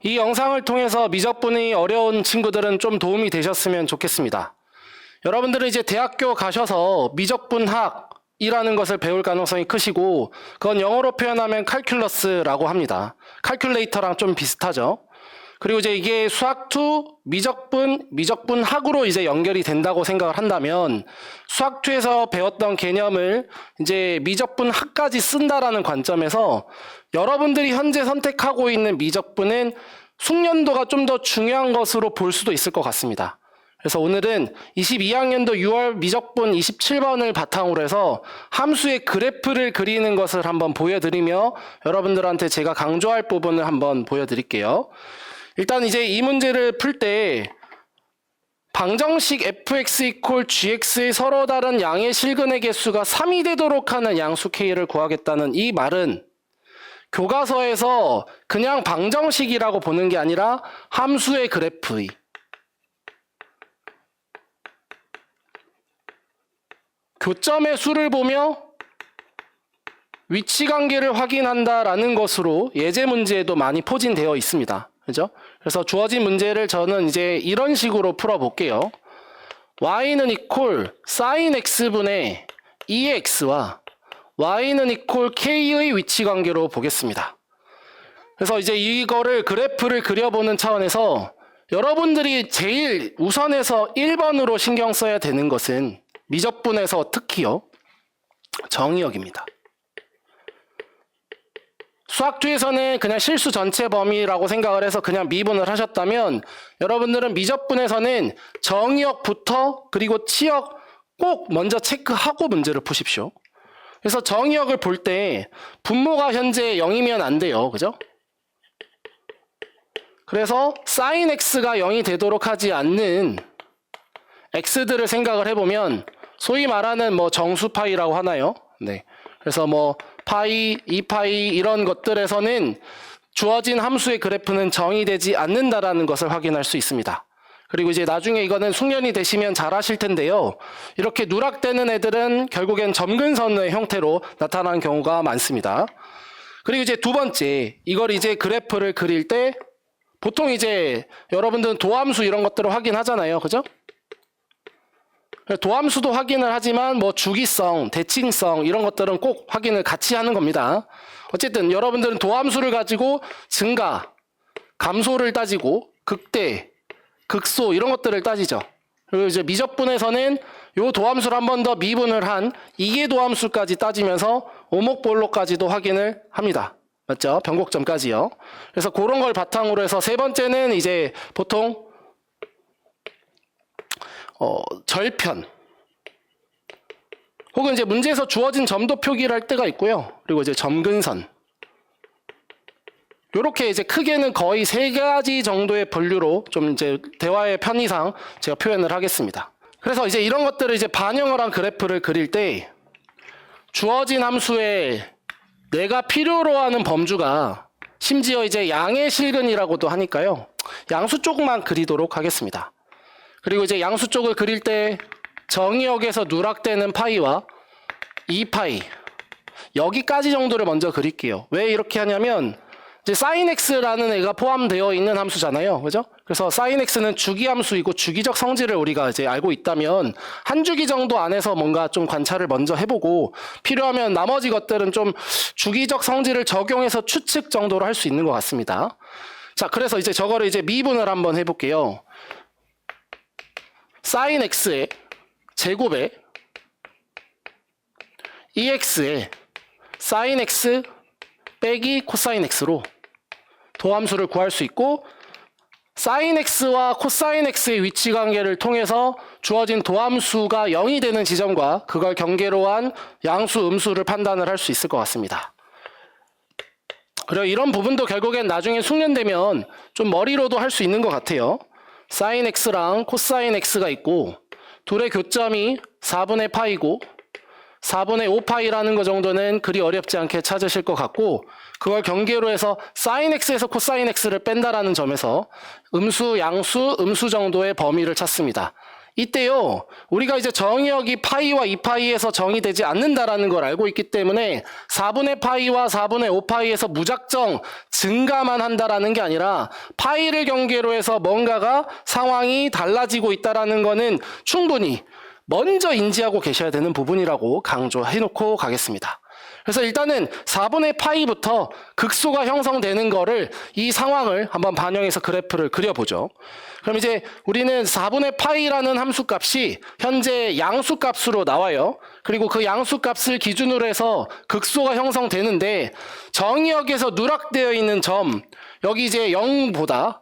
이 영상을 통해서 미적분이 어려운 친구들은 좀 도움이 되셨으면 좋겠습니다. 여러분들은 이제 대학교 가셔서 미적분학이라는 것을 배울 가능성이 크시고, 그건 영어로 표현하면 칼큘러스라고 합니다. 칼큘레이터랑 좀 비슷하죠. 그리고 이제 이게 수학2, 미적분학으로 이제 연결이 된다고 생각을 한다면, 수학2에서 배웠던 개념을 이제 미적분학까지 쓴다라는 관점에서 여러분들이 현재 선택하고 있는 미적분은 숙련도가 좀 더 중요한 것으로 볼 수도 있을 것 같습니다. 그래서 오늘은 22학년도 6월 미적분 27번을 바탕으로 해서 함수의 그래프를 그리는 것을 한번 보여드리며 여러분들한테 제가 강조할 부분을 한번 보여드릴게요. 일단 이제 이 문제를 풀 때 방정식 fx = gx의 서로 다른 양의 실근의 개수가 3이 되도록 하는 양수 k를 구하겠다는 이 말은 교과서에서 그냥 방정식이라고 보는 게 아니라 함수의 그래프의 교점의 수를 보며 위치관계를 확인한다라는 것으로 예제 문제에도 많이 포진되어 있습니다. 그죠? 그래서 주어진 문제를 저는 이제 이런 식으로 풀어볼게요. y는 equal sin x분의 2x와 y는 equal k의 위치관계로 보겠습니다. 그래서 이제 이거를 그래프를 그려보는 차원에서 여러분들이 제일 우선해서 1번으로 신경 써야 되는 것은 미적분에서 특히요, 정의역입니다. 수학2에서는 그냥 실수 전체 범위라고 생각을 해서 그냥 미분을 하셨다면 여러분들은 미적분에서는 정의역부터 그리고 치역 꼭 먼저 체크하고 문제를 푸십시오. 그래서 정의역을 볼 때 분모가 현재 0이면 안 돼요. 그죠? 그래서 sin x가 0이 되도록 하지 않는 x들을 생각을 해보면 소위 말하는 뭐 정수파이라고 하나요? 네. 그래서 뭐 파이, 2파이 이런 것들에서는 주어진 함수의 그래프는 정의되지 않는다라는 것을 확인할 수 있습니다. 그리고 이제 나중에 이거는 숙련이 되시면 잘 하실 텐데요. 이렇게 누락되는 애들은 결국엔 점근선의 형태로 나타나는 경우가 많습니다. 그리고 이제 두 번째, 이걸 이제 그래프를 그릴 때 보통 이제 여러분들은 도함수 이런 것들을 확인하잖아요. 그죠? 도함수도 확인을 하지만 뭐 주기성, 대칭성 이런 것들은 꼭 확인을 같이 하는 겁니다. 어쨌든 여러분들은 도함수를 가지고 증가, 감소를 따지고 극대, 극소 이런 것들을 따지죠. 그리고 이제 미적분에서는 요 도함수를 한 번 더 미분을 한 이계 도함수까지 따지면서 오목볼로까지도 확인을 합니다. 맞죠? 변곡점까지요. 그래서 그런 걸 바탕으로 해서 세 번째는 이제 보통 절편 혹은 이제 문제에서 주어진 점도 표기를 할 때가 있고요. 그리고 이제 점근선 요렇게 이제 크게는 거의 세 가지 정도의 분류로 좀 이제 대화의 편의상 제가 표현을 하겠습니다. 그래서 이제 이런 것들을 이제 반영을 한 그래프를 그릴 때 주어진 함수에 내가 필요로 하는 범주가 심지어 이제 양의 실근이라고도 하니까요. 양수 쪽만 그리도록 하겠습니다. 그리고 이제 양수 쪽을 그릴 때 정의역에서 누락되는 파이와 2파이 여기까지 정도를 먼저 그릴게요. 왜 이렇게 하냐면 이제 sin x라는 애가 포함되어 있는 함수잖아요. 그죠? 그래서 sin x는 주기함수이고 주기적 성질을 우리가 이제 알고 있다면 한 주기 정도 안에서 뭔가 좀 관찰을 먼저 해보고 필요하면 나머지 것들은 좀 주기적 성질을 적용해서 추측 정도로 할 수 있는 것 같습니다. 자, 그래서 이제 저거를 이제 미분을 한번 해볼게요. sin x의 제곱에 2x에 sin x 빼기 코사인 x로 도함수를 구할 수 있고 sin x와 코사인 x의 위치관계를 통해서 주어진 도함수가 0이 되는 지점과 그걸 경계로 한 양수, 음수를 판단을 할 수 있을 것 같습니다. 그리고 이런 부분도 결국엔 나중에 숙련되면 좀 머리로도 할 수 있는 것 같아요. sin x랑 코사인 x가 있고 둘의 교점이 4분의 파이고 4분의 5파이라는 거 정도는 그리 어렵지 않게 찾으실 것 같고 그걸 경계로 해서 sin x에서 코사인 x를 뺀다라는 점에서 음수, 양수, 음수 정도의 범위를 찾습니다. 이때요, 우리가 이제 정의역이 파이와 2파이에서 정의되지 않는다라는 걸 알고 있기 때문에 4분의 파이와 4분의 5파이에서 무작정 증가만 한다라는 게 아니라 파이를 경계로 해서 뭔가가 상황이 달라지고 있다라는 거는 충분히 먼저 인지하고 계셔야 되는 부분이라고 강조해놓고 가겠습니다. 그래서 일단은 4분의 파이부터 극소가 형성되는 거를 이 상황을 한번 반영해서 그래프를 그려보죠. 그럼 이제 우리는 4분의 파이라는 함수값이 현재 양수값으로 나와요. 그리고 그 양수값을 기준으로 해서 극소가 형성되는데 정의역에서 누락되어 있는 점, 여기 이제 0보다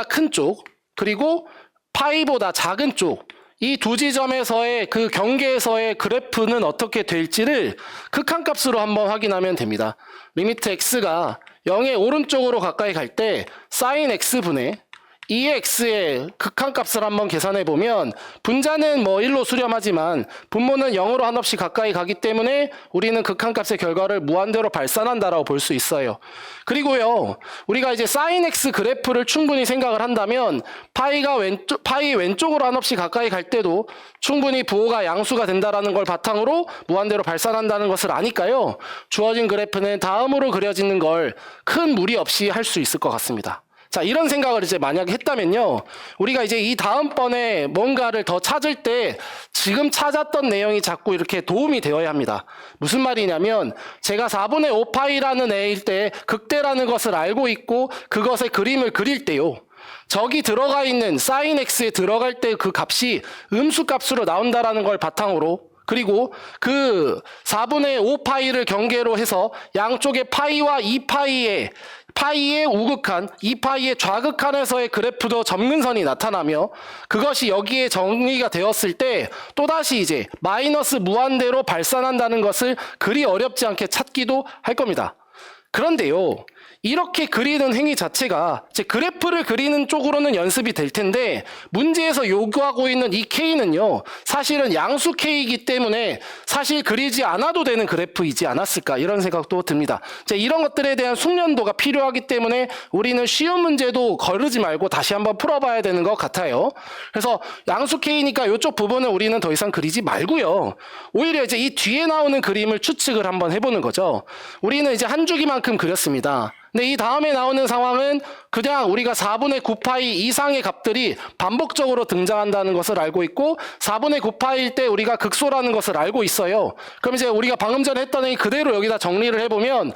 큰 쪽, 그리고 파이보다 작은 쪽, 이 두 지점에서의 그 경계에서의 그래프는 어떻게 될지를 극한값으로 한번 확인하면 됩니다. 리미트 x가 0의 오른쪽으로 가까이 갈 때 sin x분의 2x의 극한값을 한번 계산해 보면 분자는 뭐 1로 수렴하지만 분모는 0으로 한없이 가까이 가기 때문에 우리는 극한값의 결과를 무한대로 발산한다라고 볼 수 있어요. 그리고요, 우리가 이제 sin x 그래프를 충분히 생각을 한다면 파이 왼쪽으로 한없이 가까이 갈 때도 충분히 부호가 양수가 된다라는 걸 바탕으로 무한대로 발산한다는 것을 아니까요, 주어진 그래프는 다음으로 그려지는 걸 큰 무리 없이 할 수 있을 것 같습니다. 자, 이런 생각을 이제 만약에 했다면요, 우리가 이제 이 다음번에 뭔가를 더 찾을 때 지금 찾았던 내용이 자꾸 이렇게 도움이 되어야 합니다. 무슨 말이냐면 제가 4분의 5파이라는 애일 때 극대라는 것을 알고 있고 그것의 그림을 그릴 때요, 저기 들어가 있는 sin x에 들어갈 때 그 값이 음수 값으로 나온다라는 걸 바탕으로, 그리고 그 4분의 5파이를 경계로 해서 양쪽의 파이와 2파이의 우극한, 2파이의 좌극한에서의 그래프도 점근선이 나타나며 그것이 여기에 정의가 되었을 때 또다시 이제 마이너스 무한대로 발산한다는 것을 그리 어렵지 않게 찾기도 할 겁니다. 그런데요, 이렇게 그리는 행위 자체가 이제 그래프를 그리는 쪽으로는 연습이 될 텐데 문제에서 요구하고 있는 이 K는요, 사실은 양수 K이기 때문에 사실 그리지 않아도 되는 그래프이지 않았을까, 이런 생각도 듭니다. 이제 이런 것들에 대한 숙련도가 필요하기 때문에 우리는 쉬운 문제도 거르지 말고 다시 한번 풀어봐야 되는 것 같아요. 그래서 양수 K니까 이쪽 부분은 우리는 더 이상 그리지 말고요, 오히려 이제 이 뒤에 나오는 그림을 추측을 한번 해보는 거죠. 우리는 이제 한 주기만큼 그렸습니다. 근데 이 다음에 나오는 상황은 그냥 우리가 4분의 9파이 이상의 값들이 반복적으로 등장한다는 것을 알고 있고 4분의 9파이일 때 우리가 극소라는 것을 알고 있어요. 그럼 이제 우리가 방금 전에 했던 애 그대로 여기다 정리를 해보면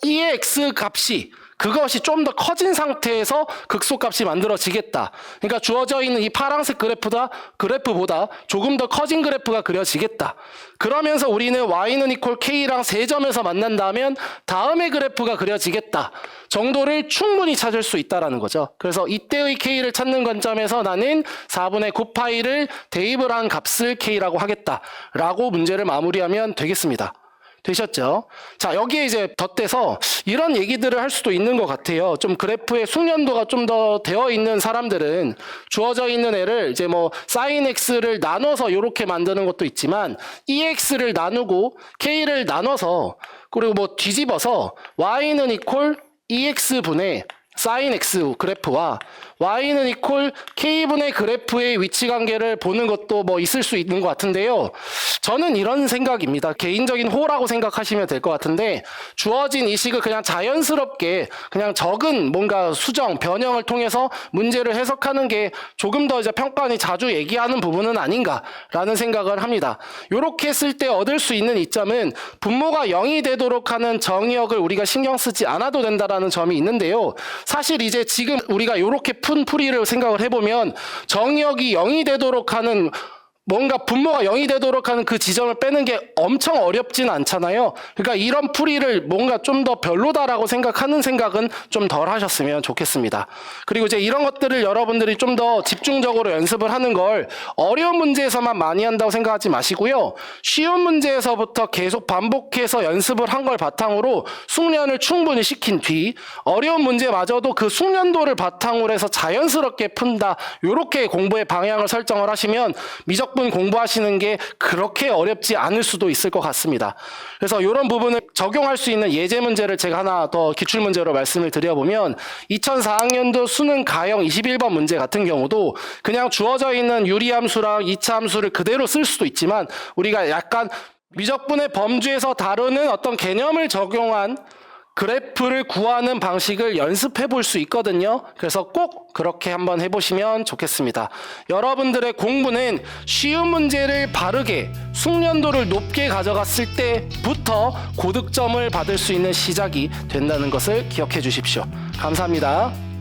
이의 x 값이 그것이 좀 더 커진 상태에서 극소값이 만들어지겠다. 그러니까 주어져 있는 이 파란색 그래프보다 조금 더 커진 그래프가 그려지겠다. 그러면서 우리는 y는 이퀄 k랑 세 점에서 만난다면 다음의 그래프가 그려지겠다 정도를 충분히 찾을 수 있다는 거죠. 그래서 이때의 k를 찾는 관점에서 나는 4분의 9파이를 대입을 한 값을 k라고 하겠다라고 문제를 마무리하면 되겠습니다. 되셨죠? 자, 여기에 이제 덧대서 이런 얘기들을 할 수도 있는 것 같아요. 좀 그래프의 숙련도가 좀 더 되어 있는 사람들은 주어져 있는 애를 이제 뭐 sin x를 나눠서 이렇게 만드는 것도 있지만 ex를 나누고 k를 나눠서 그리고 뭐 뒤집어서 y는 이퀄 ex분의 sin x 그래프와 y는 이퀄 k분의 그래프의 위치 관계를 보는 것도 뭐 있을 수 있는 것 같은데요. 저는 이런 생각입니다. 개인적인 호라고 생각하시면 될 것 같은데 주어진 이 식을 그냥 자연스럽게 그냥 적은 뭔가 수정, 변형을 통해서 문제를 해석하는 게 조금 더 이제 평가원이 자주 얘기하는 부분은 아닌가라는 생각을 합니다. 이렇게 했을 때 얻을 수 있는 이점은 분모가 0이 되도록 하는 정의역을 우리가 신경 쓰지 않아도 된다라는 점이 있는데요. 사실 이제 지금 우리가 이렇게 푼 풀이를 생각을 해보면 정의역이 0이 되도록 하는 뭔가 분모가 0이 되도록 하는 그 지점을 빼는 게 엄청 어렵진 않잖아요. 그러니까 이런 풀이를 뭔가 좀 더 별로다라고 생각하는 생각은 좀 덜 하셨으면 좋겠습니다. 그리고 이제 이런 것들을 여러분들이 좀 더 집중적으로 연습을 하는 걸 어려운 문제에서만 많이 한다고 생각하지 마시고요. 쉬운 문제에서부터 계속 반복해서 연습을 한 걸 바탕으로 숙련을 충분히 시킨 뒤 어려운 문제마저도 그 숙련도를 바탕으로 해서 자연스럽게 푼다. 이렇게 공부의 방향을 설정을 하시면 미적 미적분 공부하시는 게 그렇게 어렵지 않을 수도 있을 것 같습니다. 그래서 이런 부분을 적용할 수 있는 예제 문제를 제가 하나 더 기출문제로 말씀을 드려보면 2004학년도 수능 가형 21번 문제 같은 경우도 그냥 주어져 있는 유리함수랑 이차함수를 그대로 쓸 수도 있지만 우리가 약간 미적분의 범주에서 다루는 어떤 개념을 적용한 그래프를 구하는 방식을 연습해 볼 수 있거든요. 그래서 꼭 그렇게 한번 해보시면 좋겠습니다. 여러분들의 공부는 쉬운 문제를 바르게 숙련도를 높게 가져갔을 때부터 고득점을 받을 수 있는 시작이 된다는 것을 기억해 주십시오. 감사합니다.